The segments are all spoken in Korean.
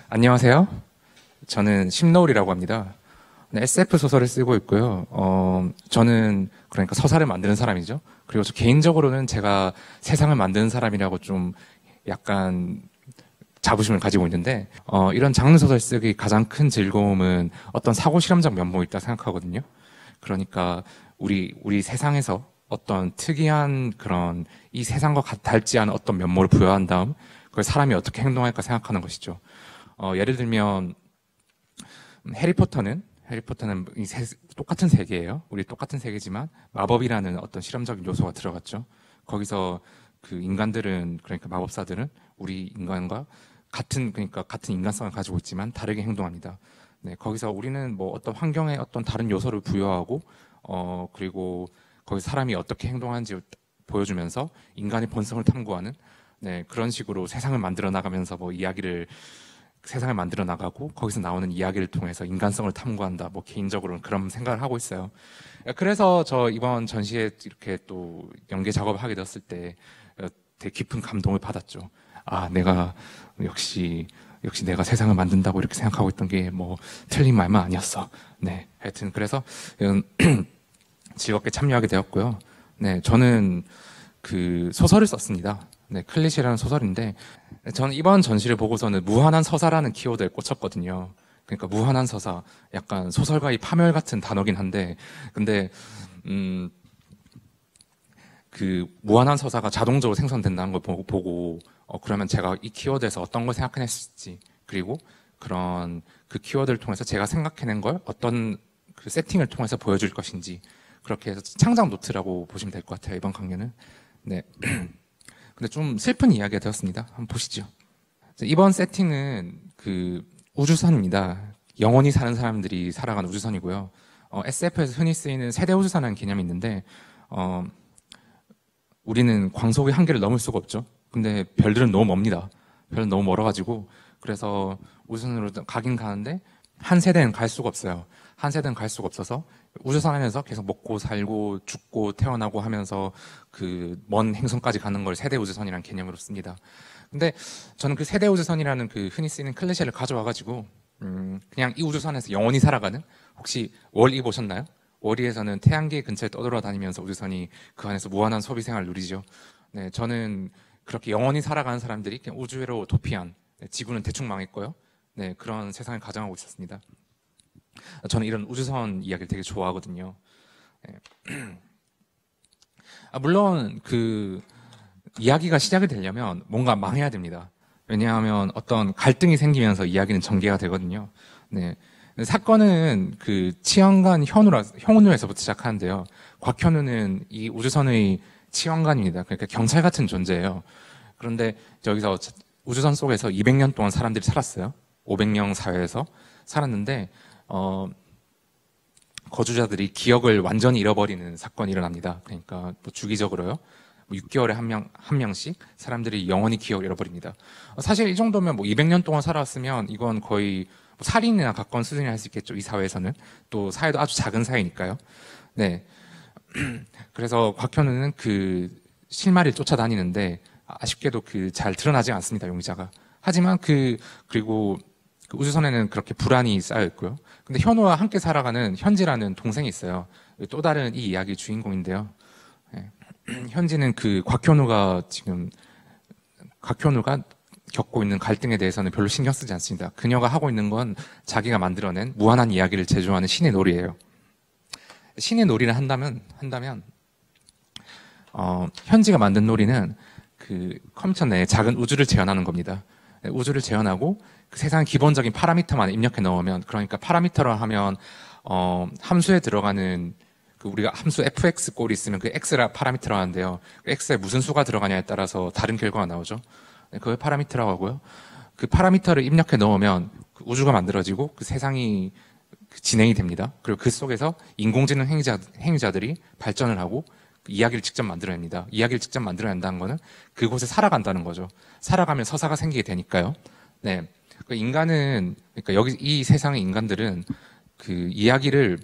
안녕하세요. 저는 심너울이라고 합니다. 네, SF 소설을 쓰고 있고요. 저는 그러니까 서사를 만드는 사람이죠. 그리고 저 개인적으로는 제가 세상을 만드는 사람이라고 좀 약간 자부심을 가지고 있는데, 이런 장르 소설 쓰기 가장 큰 즐거움은 어떤 사고 실험적 면모가 있다 생각하거든요. 그러니까 우리 세상에서 어떤 특이한 그런 이 세상과 닮지 않은 어떤 면모를 부여한 다음 그걸 사람이 어떻게 행동할까 생각하는 것이죠. 예를 들면 해리포터는 똑같은 세계예요. 우리 똑같은 세계지만 마법이라는 어떤 실험적인 요소가 들어갔죠. 거기서 그 인간들은 그러니까 마법사들은 우리 인간과 그러니까 같은 인간성을 가지고 있지만 다르게 행동합니다. 네, 거기서 우리는 뭐 어떤 환경에 어떤 다른 요소를 부여하고 그리고 거기 사람이 어떻게 행동하는지 보여주면서 인간의 본성을 탐구하는 네, 그런 식으로 세상을 만들어 나가면서 뭐 세상을 만들어 나가고 거기서 나오는 이야기를 통해서 인간성을 탐구한다. 뭐 개인적으로는 그런 생각을 하고 있어요. 그래서 저 이번 전시에 이렇게 또 연계 작업을 하게 됐을 때 되게 깊은 감동을 받았죠. 아, 역시 내가 세상을 만든다고 이렇게 생각하고 있던 게 뭐 틀린 말만 아니었어. 네, 하여튼 그래서 즐겁게 참여하게 되었고요. 네, 저는 그 소설을 썼습니다. 네, 클리셰라는 소설인데 저는 이번 전시를 보고서는 무한한 서사라는 키워드에 꽂혔거든요. 그러니까 무한한 서사, 약간 소설가의 파멸 같은 단어긴 한데, 근데 그 무한한 서사가 자동적으로 생성된다는 걸 보고 그러면 제가 이 키워드에서 어떤 걸 생각해냈을지, 그리고 그런 그 키워드를 통해서 제가 생각해낸 걸 어떤 그 세팅을 통해서 보여줄 것인지, 그렇게 해서 창작 노트라고 보시면 될 것 같아요, 이번 강연은. 네. 근데 좀 슬픈 이야기가 되었습니다. 한번 보시죠. 이번 세팅은 그 우주선입니다. 영원히 사는 사람들이 살아가는 우주선이고요. SF에서 흔히 쓰이는 세대 우주선이라는 개념이 있는데, 우리는 광속의 한계를 넘을 수가 없죠. 근데 별들은 너무 멉니다. 별은 너무 멀어가지고, 그래서 우주선으로 가긴 가는데, 한 세대는 갈 수가 없어요. 한 세대는 갈 수가 없어서 우주선 안에서 계속 먹고 살고 죽고 태어나고 하면서 그 먼 행성까지 가는 걸 세대 우주선이라는 개념으로 씁니다. 근데 저는 그 세대 우주선이라는 그 흔히 쓰이는 클리셰를 가져와가지고 그냥 이 우주선에서 영원히 살아가는, 혹시 월이 보셨나요? 월이에서는 태양계 근처에 떠돌아다니면서 우주선이 그 안에서 무한한 소비 생활을 누리죠. 네, 저는 그렇게 영원히 살아가는 사람들이 그냥 우주로 도피한, 네, 지구는 대충 망했고요. 네, 그런 세상을 가정하고 있었습니다. 저는 이런 우주선 이야기를 되게 좋아하거든요. 네. 물론 그 이야기가 시작이 되려면 뭔가 망해야 됩니다. 왜냐하면 어떤 갈등이 생기면서 이야기는 전개가 되거든요. 네. 사건은 그 치원관 현우에서부터 시작하는데요. 곽현우는 이 우주선의 치원관입니다. 그러니까 경찰 같은 존재예요. 그런데 여기서 우주선 속에서 200년 동안 사람들이 살았어요. 500명 사회에서 살았는데 거주자들이 기억을 완전히 잃어버리는 사건이 일어납니다. 그러니까 뭐 주기적으로요. 6개월에 한 명씩 사람들이 영원히 기억을 잃어버립니다. 사실 이 정도면 뭐 200년 동안 살아왔으면 이건 거의 뭐 살인이나 가까운 수준이 할 수 있겠죠. 이 사회에서는. 또 사회도 아주 작은 사회니까요. 네. 그래서 곽현우는 그 실마리를 쫓아다니는데 아쉽게도 그 잘 드러나지 않습니다. 용의자가. 하지만 그리고 그 우주선에는 그렇게 불안이 쌓여 있고요. 근데 현우와 함께 살아가는 현지라는 동생이 있어요. 또 다른 이 이야기의 주인공인데요. 네. 현지는 그 곽현우가 겪고 있는 갈등에 대해서는 별로 신경 쓰지 않습니다. 그녀가 하고 있는 건 자기가 만들어낸 무한한 이야기를 제조하는 신의 놀이예요. 신의 놀이를 한다면 현지가 만든 놀이는 그 컴퓨터 내에 작은 우주를 재현하는 겁니다. 우주를 재현하고 그 세상 기본적인 파라미터만 입력해 넣으면, 그러니까 파라미터로 하면 함수에 들어가는 그 우리가 함수 fx 꼴이 있으면 그 x라 파라미터라고 하는데요. 그 x에 무슨 수가 들어가냐에 따라서 다른 결과가 나오죠. 그걸 파라미터라고 하고요. 그 파라미터를 입력해 넣으면 그 우주가 만들어지고 그 세상이 진행이 됩니다. 그리고 그 속에서 인공지능 행위자들이 발전을 하고 그 이야기를 직접 만들어냅니다. 이야기를 직접 만들어낸다는 거는 그곳에 살아간다는 거죠. 살아가면 서사가 생기게 되니까요. 네. 그러니까 이 세상의 인간들은 그 이야기를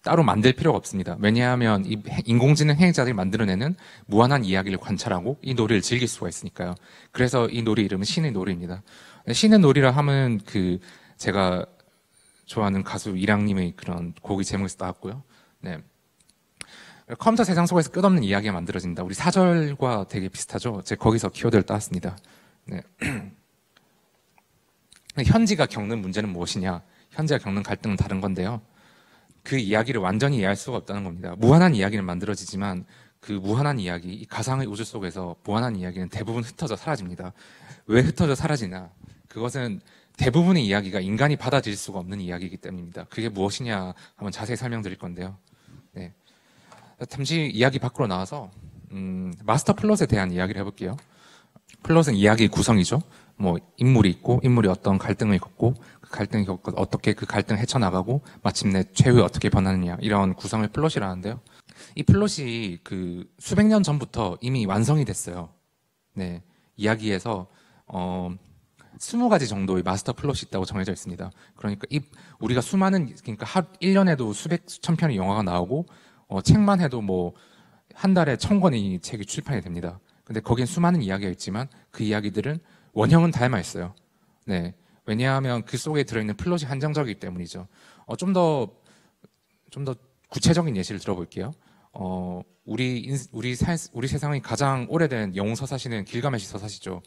따로 만들 필요가 없습니다. 왜냐하면 이 인공지능 행위자들이 만들어내는 무한한 이야기를 관찰하고 이 놀이를 즐길 수가 있으니까요. 그래서 이 놀이 이름은 신의 놀이입니다. 신의 놀이라 하면 그 제가 좋아하는 가수 이랑님의 그런 곡이 제목에서 나왔고요. 네. 컴퓨터 세상 속에서 끝없는 이야기가 만들어진다. 우리 사절과 되게 비슷하죠. 제가 거기서 키워드를 따왔습니다. 네. 현지가 겪는 문제는 무엇이냐? 현지가 겪는 갈등은 다른 건데요. 그 이야기를 완전히 이해할 수가 없다는 겁니다. 무한한 이야기는 만들어지지만 그 무한한 이야기, 이 가상의 우주 속에서 무한한 이야기는 대부분 흩어져 사라집니다. 왜 흩어져 사라지나? 그것은 대부분의 이야기가 인간이 받아들일 수가 없는 이야기이기 때문입니다. 그게 무엇이냐 한번 자세히 설명드릴 건데요. 네. 잠시 이야기 밖으로 나와서 마스터 플롯에 대한 이야기를 해볼게요. 플롯은 이야기의 구성이죠. 뭐 인물이 있고 인물이 어떤 갈등을 겪고 그 갈등을 겪고 어떻게 그 갈등을 헤쳐나가고 마침내 최후에 어떻게 변하느냐 이런 구성을 플롯이라는데요. 이 플롯이 그 수백 년 전부터 이미 완성이 됐어요. 네, 이야기에서 20가지 정도의 마스터 플롯이 있다고 정해져 있습니다. 그러니까 우리가 수많은 그러니까 1년에도 수백 수천 편의 영화가 나오고 책만 해도 뭐 한 달에 1000권의 책이 출판이 됩니다. 근데 거기엔 수많은 이야기가 있지만 그 이야기들은 원형은 닮아 있어요. 네. 왜냐하면 그 속에 들어있는 플롯이 한정적이기 때문이죠. 좀 더 구체적인 예시를 들어볼게요. 우리 세상의 가장 오래된 영웅 서사시는 길가메시 서사시죠.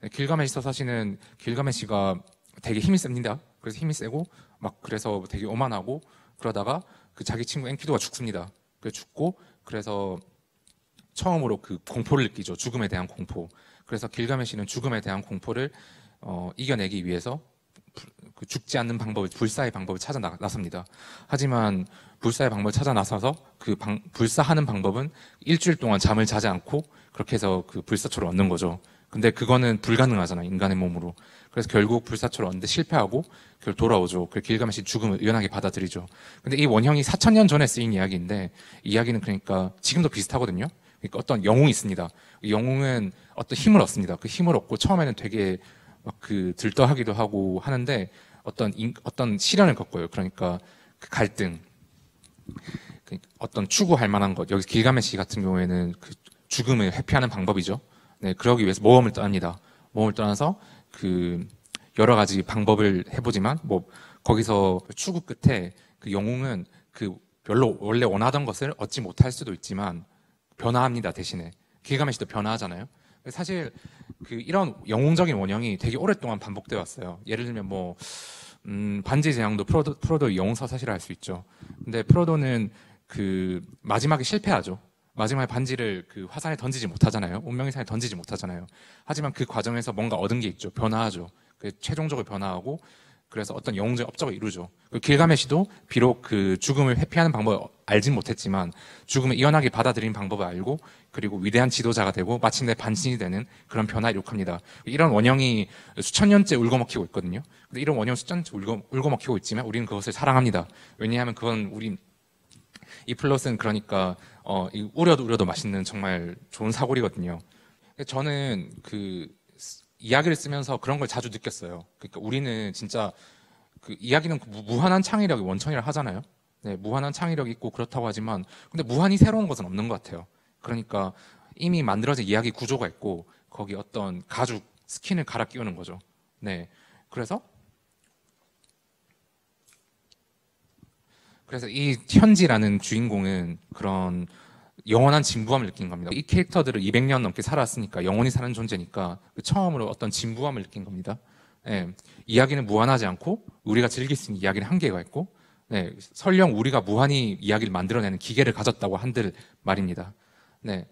네, 길가메시 서사시는 길가메시가 되게 힘이 셉니다. 그래서 힘이 세고 막 그래서 되게 오만하고 그러다가 그 자기 친구 엔키두가 죽습니다. 그래서 죽고 그래서 처음으로 그 공포를 느끼죠. 죽음에 대한 공포. 그래서 길가메시는 죽음에 대한 공포를 이겨내기 위해서 그 죽지 않는 방법을 불사의 방법을 찾아 나섭니다. 하지만 불사의 방법을 찾아 나서서 그 불사하는 방법은 일주일 동안 잠을 자지 않고 그렇게 해서 그 불사초를 얻는 거죠. 근데 그거는 불가능하잖아요, 인간의 몸으로. 그래서 결국 불사초를 얻는데 실패하고 결국 돌아오죠. 그 길가메시 죽음을 의연하게 받아들이죠. 근데 이 원형이 4000년 전에 쓰인 이야기인데 이 이야기는 그러니까 지금도 비슷하거든요. 그러니까 어떤 영웅이 있습니다. 이 영웅은 어떤 힘을 얻습니다. 그 힘을 얻고 처음에는 되게 막 그 들떠하기도 하고 하는데 어떤 시련을 겪어요. 그러니까 그 갈등, 어떤 추구할 만한 것. 여기 길가메시 같은 경우에는 그 죽음을 회피하는 방법이죠. 네, 그러기 위해서 모험을 떠납니다. 모험을 떠나서 그 여러 가지 방법을 해보지만 뭐 거기서 추구 끝에 그 영웅은 그 별로 원래 원하던 것을 얻지 못할 수도 있지만 변화합니다. 대신에 길가메시도 변화하잖아요. 사실 그 이런 영웅적인 원형이 되게 오랫동안 반복되어 왔어요. 예를 들면 뭐 반지의 제왕도 프로도의 영웅 서사시라 할 수 있죠. 근데 프로도는 그 마지막에 실패하죠. 마지막에 반지를 그 화산에 던지지 못하잖아요. 운명의 산에 던지지 못하잖아요. 하지만 그 과정에서 뭔가 얻은 게 있죠. 변화하죠. 최종적으로 변화하고 그래서 어떤 영웅적 업적을 이루죠. 길가메시도 비록 그 죽음을 회피하는 방법을 알진 못했지만 죽음을 이연하게 받아들이는 방법을 알고 그리고 위대한 지도자가 되고 마침내 반신이 되는 그런 변화를 이룩합니다. 이런 원형이 수천 년째 울고먹히고 있거든요. 근데 이런 원형 수천 년째 울고먹히고 있지만 우리는 그것을 사랑합니다. 왜냐하면 그건 이 플롯은 그러니까 우려도 맛있는 정말 좋은 사골이거든요. 저는 그 이야기를 쓰면서 그런 걸 자주 느꼈어요. 그러니까 우리는 진짜 그 이야기는 무한한 창의력이 원천이라 하잖아요. 네, 무한한 창의력이 있고 그렇다고 하지만 근데 무한히 새로운 것은 없는 것 같아요. 그러니까 이미 만들어진 이야기 구조가 있고 거기 어떤 가죽 스킨을 갈아 끼우는 거죠. 네, 그래서 이 현지라는 주인공은 그런 영원한 진부함을 느낀 겁니다. 이 캐릭터들을 200년 넘게 살았으니까 영원히 사는 존재니까 처음으로 어떤 진부함을 느낀 겁니다. 네, 이야기는 무한하지 않고 우리가 즐길 수 있는 이야기는 한계가 있고 네, 설령 우리가 무한히 이야기를 만들어내는 기계를 가졌다고 한들 말입니다. 네,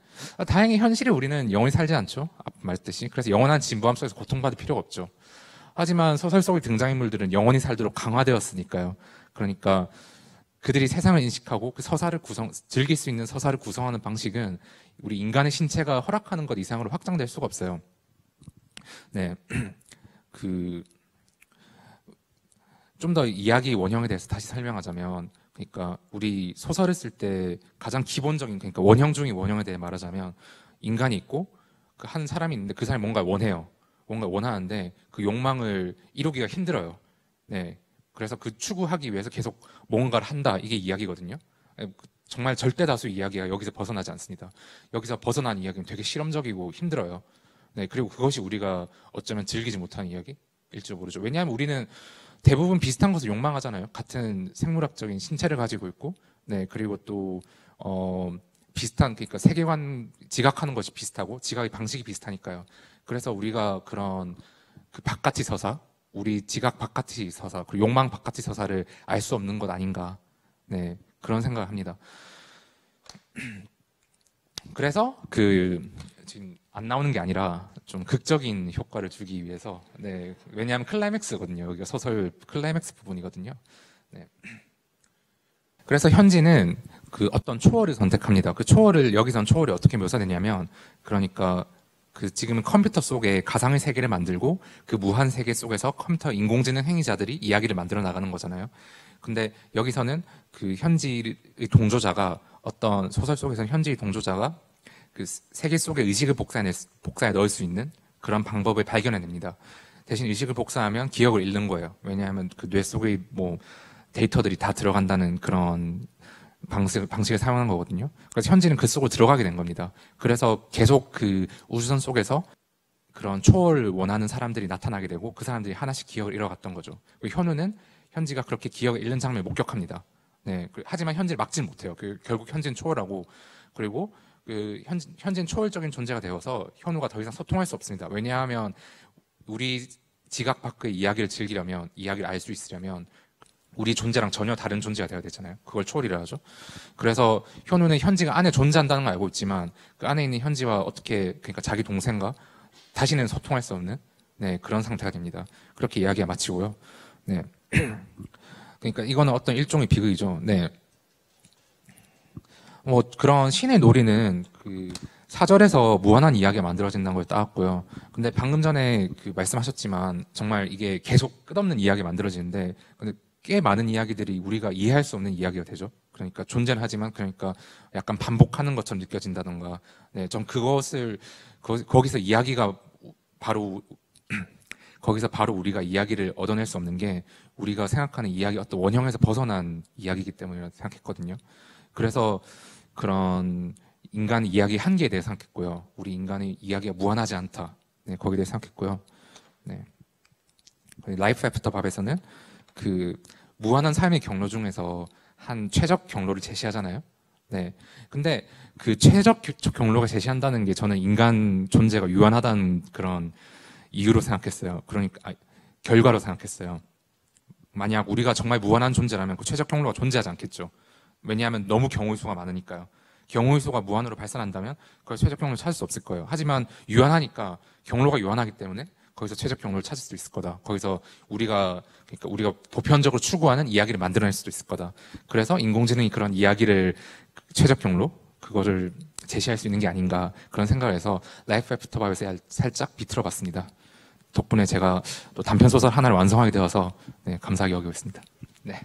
다행히 현실에 우리는 영원히 살지 않죠. 아까 말했듯이. 그래서 영원한 진부함 속에서 고통받을 필요가 없죠. 하지만 소설 속의 등장인물들은 영원히 살도록 강화되었으니까요. 그러니까 그들이 세상을 인식하고 그 즐길 수 있는 서사를 구성하는 방식은 우리 인간의 신체가 허락하는 것 이상으로 확장될 수가 없어요. 네. 좀 더 이야기 원형에 대해서 다시 설명하자면, 그러니까 우리 소설을 쓸 때 가장 기본적인, 그러니까 원형 중의 원형에 대해 말하자면, 인간이 있고, 그 한 사람이 있는데 그 사람이 뭔가 원해요. 뭔가 원하는데 그 욕망을 이루기가 힘들어요. 네. 그래서 그 추구하기 위해서 계속 뭔가를 한다. 이게 이야기거든요. 정말 절대 다수 이야기가 여기서 벗어나지 않습니다. 여기서 벗어난 이야기는 되게 실험적이고 힘들어요. 네, 그리고 그것이 우리가 어쩌면 즐기지 못하는 이야기일지도 모르죠. 왜냐하면 우리는 대부분 비슷한 것을 욕망하잖아요. 같은 생물학적인 신체를 가지고 있고, 네, 그리고 또 비슷한, 그러니까 세계관 지각하는 것이 비슷하고 지각의 방식이 비슷하니까요. 그래서 우리가 그런 그 바깥의 서사, 우리 지각 바깥의 서사, 그리고 욕망 바깥의 서사를 알 수 없는 것 아닌가, 네, 그런 생각을 합니다. 그래서 지금 안 나오는 게 아니라 좀 극적인 효과를 주기 위해서, 네, 왜냐하면 클라이맥스거든요. 여기가 소설 클라이맥스 부분이거든요. 네. 그래서 현지는 그 어떤 초월을 선택합니다. 그 초월을, 여기선 초월이 어떻게 묘사되냐면, 그러니까 지금은 컴퓨터 속에 가상의 세계를 만들고 그 무한 세계 속에서 컴퓨터 인공지능 행위자들이 이야기를 만들어 나가는 거잖아요. 근데 여기서는 그 현지의 동조자가, 어떤 소설 속에서는 현지의 동조자가 그 세계 속의 의식을 복사해 넣을 수 있는 그런 방법을 발견해냅니다. 대신 의식을 복사하면 기억을 잃는 거예요. 왜냐하면 그 뇌 속의 뭐 데이터들이 다 들어간다는 그런 방식을 사용한 거거든요. 그래서 현지는 그 속으로 들어가게 된 겁니다. 그래서 계속 그 우주선 속에서 그런 초월을 원하는 사람들이 나타나게 되고 그 사람들이 하나씩 기억을 잃어갔던 거죠. 현우는 현지가 그렇게 기억을 잃는 장면을 목격합니다. 네, 하지만 현지를 막지는 못해요. 결국 현지는 초월하고, 그리고 현지는 초월적인 존재가 되어서 현우가 더 이상 소통할 수 없습니다. 왜냐하면 우리 지각 밖의 이야기를 즐기려면, 이야기를 알 수 있으려면 우리 존재랑 전혀 다른 존재가 되어야 되잖아요. 그걸 초월이라 하죠. 그래서 현우는 현지가 안에 존재한다는 걸 알고 있지만 그 안에 있는 현지와 어떻게, 그러니까 자기 동생과 다시는 소통할 수 없는, 네, 그런 상태가 됩니다. 그렇게 이야기가 마치고요. 네. 그러니까 이거는 어떤 일종의 비극이죠. 네. 뭐 그런 신의 놀이는 그 사절에서 무한한 이야기가 만들어진다는 걸 따왔고요. 근데 방금 전에 말씀하셨지만 정말 이게 계속 끝없는 이야기가 만들어지는데, 근데 꽤 많은 이야기들이 우리가 이해할 수 없는 이야기가 되죠. 그러니까 존재는 하지만, 그러니까 약간 반복하는 것처럼 느껴진다던가. 네, 좀 그것을 거기서 이야기가 바로 거기서 바로 우리가 이야기를 얻어낼 수 없는 게 우리가 생각하는 이야기 어떤 원형에서 벗어난 이야기이기 때문이라고 생각했거든요. 그래서 그런 인간 이야기 한계에 대해 생각했고요. 우리 인간의 이야기가 무한하지 않다. 네, 거기에 대해 생각했고요. 네. 라이프 애프터 밥에서는 그 무한한 삶의 경로 중에서 한 최적 경로를 제시하잖아요. 네. 근데 그 최적 경로가 제시한다는 게 저는 인간 존재가 유한하다는 그런 이유로 생각했어요. 그러니까 결과로 생각했어요. 만약 우리가 정말 무한한 존재라면 그 최적 경로가 존재하지 않겠죠. 왜냐하면 너무 경우의 수가 많으니까요. 경우의 수가 무한으로 발산한다면 그걸 최적 경로를 찾을 수 없을 거예요. 하지만 유한하니까, 경로가 유한하기 때문에 거기서 최적 경로를 찾을 수 있을 거다. 거기서 우리가 보편적으로 추구하는 이야기를 만들어낼 수도 있을 거다. 그래서 인공지능이 그런 이야기를, 최적 경로, 그거를 제시할 수 있는 게 아닌가, 그런 생각을 해서 라이프 애프터 밥에서 살짝 비틀어 봤습니다. 덕분에 제가 또 단편 소설 하나를 완성하게 되어서, 네, 감사하게 여기고 있습니다. 네.